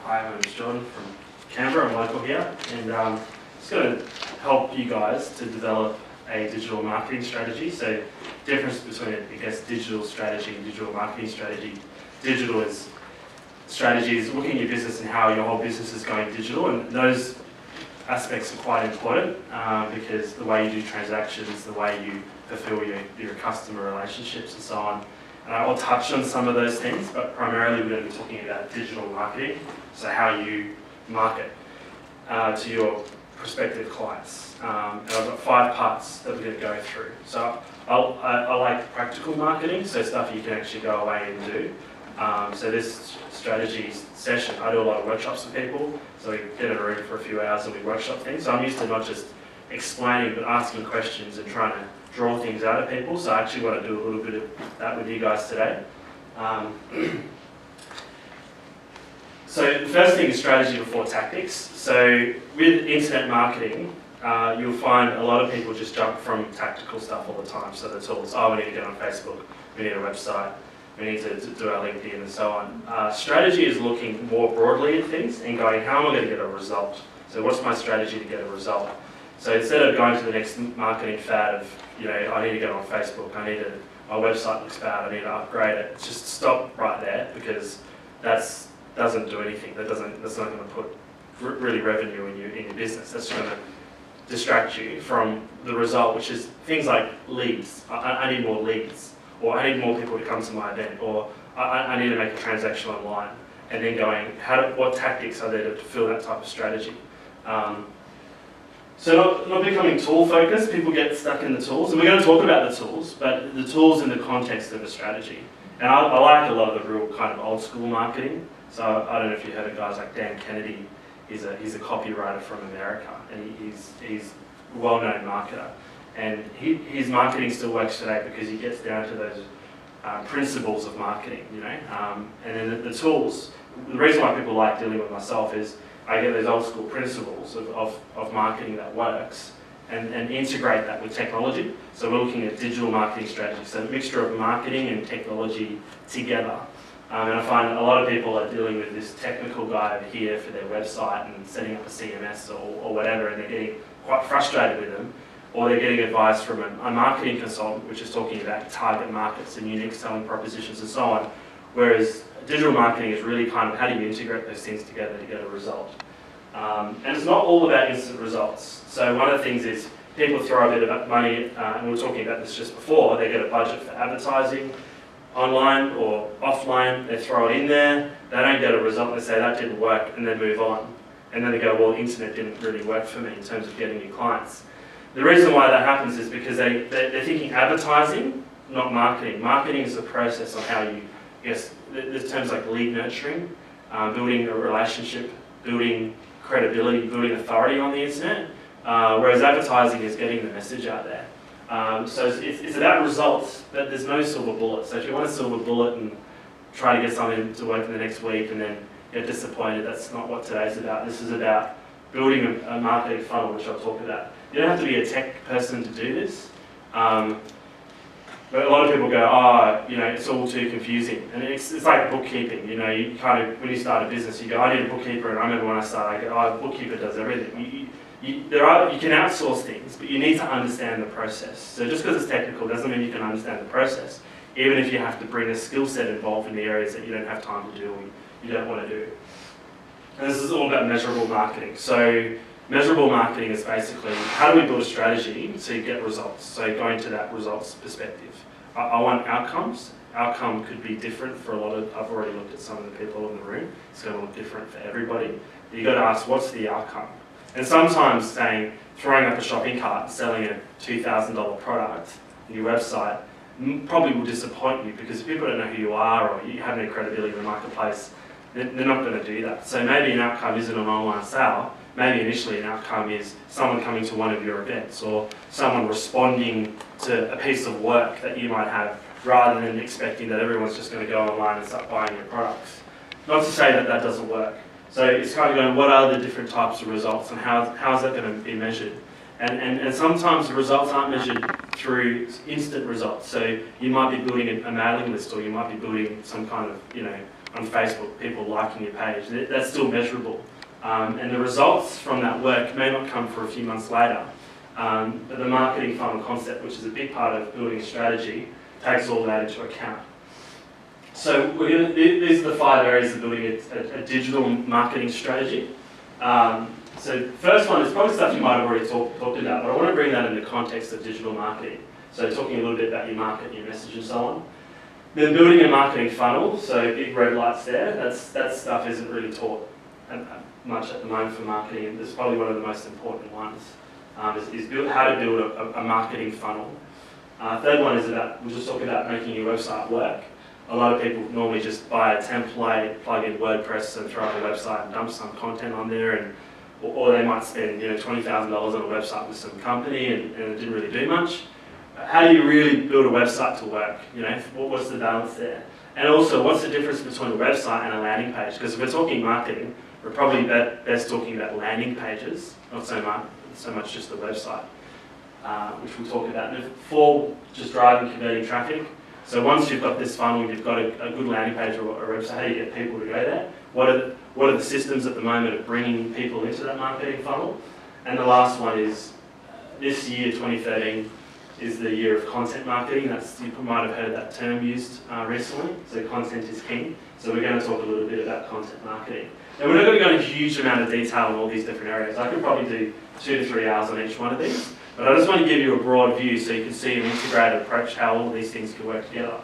Hi, my name's Jordan from Canberra. I'm local here, and just going to help you guys to develop a digital marketing strategy. So, difference between, I guess, digital strategy and digital marketing strategy. Digital is strategy is looking at your business and how your whole business is going digital, and those aspects are quite important because the way you do transactions, the way you fulfill your customer relationships and so on. And I'll touch on some of those things, but primarily we're going to be talking about digital marketing, so how you market to your prospective clients. And I've got 5 parts that we're going to go through. So I like practical marketing, so stuff you can actually go away and do. So this strategy session, I do a lot of workshops with people, so we get in a room for a few hours and we workshop things. So I'm used to not just explaining, but asking questions and trying to draw things out of people. So I actually want to do a little bit of that with you guys today. So the first thing is strategy before tactics. So with internet marketing, you'll find a lot of people just jump from tactical stuff all the time. So the tools, oh, we need to get on Facebook, we need a website, we need to do our LinkedIn and so on. Strategy is looking more broadly at things and going, how am I going to get a result? So what's my strategy to get a result? So instead of going to the next marketing fad of, I need to get on Facebook, my website looks bad, I need to upgrade it, just stop right there, because that doesn't do anything. That's not going to put really revenue in your business. That's going to distract you from the result, which is things like leads. I need more leads, or I need more people to come to my event, or I need to make a transaction online. And then going, what tactics are there to fulfill that type of strategy? So not becoming tool focused, people get stuck in the tools, and we're going to talk about the tools, but the tools in the context of a strategy. And I like a lot of the real kind of old school marketing. So I don't know if you heard of guys like Dan Kennedy. He's a copywriter from America, and he's a well-known marketer. And his marketing still works today because he gets down to those principles of marketing, And then the tools, the reason why people like dealing with myself is I get those old school principles of marketing that works and integrate that with technology. So we're looking at digital marketing strategy, so a mixture of marketing and technology together. And I find a lot of people are dealing with this technical guy over here for their website and setting up a CMS or whatever, and they're getting quite frustrated with them. Or they're getting advice from a marketing consultant, which is talking about target markets and unique selling propositions and so on. Whereas digital marketing is really kind of how do you integrate those things together to get a result. And it's not all about instant results. So one of the things is people throw a bit of money, and we were talking about this just before, they get a budget for advertising, online or offline, they throw it in there, they don't get a result, they say that didn't work, and then move on. And then they go, well, internet didn't really work for me in terms of getting new clients. The reason why that happens is because they're thinking advertising, not marketing. Marketing is the process on how you, there's terms like lead nurturing, building a relationship, building credibility, building authority on the internet, whereas advertising is getting the message out there. So it's about results, but there's no silver bullet. So if you want a silver bullet and try to get something to work in the next week and then get disappointed, that's not what today's about. This is about building a marketing funnel, which I'll talk about. You don't have to be a tech person to do this, but a lot of people go, it's all too confusing. And it's like bookkeeping, you kind of, when you start a business, you go, I need a bookkeeper, and I remember when I started, I go, a bookkeeper does everything. You can outsource things, but you need to understand the process. So just because it's technical doesn't mean you can understand the process, even if you have to bring a skill set involved in the areas that you don't have time to do or you don't want to do. And this is all about measurable marketing. So measurable marketing is basically, how do we build a strategy so you get results? So going to that results perspective. I want outcomes. Outcome could be different for a lot of, I've already looked at some of the people in the room. It's going to look different for everybody. You've got to ask, what's the outcome? And sometimes throwing up a shopping cart, selling a $2,000 product on your website probably will disappoint you, because if people don't know who you are or you have no credibility in the marketplace, they're not going to do that. So maybe an outcome isn't an online sale. Maybe initially an outcome is someone coming to one of your events, or someone responding to a piece of work that you might have, rather than expecting that everyone's just going to go online and start buying your products. Not to say that that doesn't work. So it's kind of going, what are the different types of results, and how is that going to be measured? And sometimes the results aren't measured through instant results. So you might be building a mailing list, or you might be building some kind of on Facebook, people liking your page. That's still measurable. And the results from that work may not come for a few months later. But the marketing funnel concept, which is a big part of building a strategy, takes all that into account. So these are the 5 areas of building a digital marketing strategy. So first one is probably stuff you might have already talked about, but I want to bring that in the context of digital marketing. So talking a little bit about your market, your message and so on. Then building a marketing funnel, so big red lights there, that stuff isn't really taught much at the moment for marketing. It's probably one of the most important ones, is how to build a marketing funnel. Third one is we'll just talk about making your website work. A lot of people normally just buy a template, plug in WordPress and throw up a website and dump some content on there, or they might spend $20,000 on a website with some company and it didn't really do much. How do you really build a website to work? What's the balance there? And also, what's the difference between a website and a landing page? Because if we're talking marketing, we're probably best talking about landing pages, not so much just the website, which we'll talk about. And 4, just driving, converting traffic. So once you've got this funnel, you've got a good landing page or a website, how do you get people to go there? What are the systems at the moment of bringing people into that marketing funnel? And the last one is, this year, 2013, is the year of content marketing. You might have heard that term used recently. So content is king. So we're going to talk a little bit about content marketing. Now we're not going to go into a huge amount of detail on all these different areas. I could probably do 2 to 3 hours on each one of these. But I just want to give you a broad view so you can see an integrated approach how all these things can work together.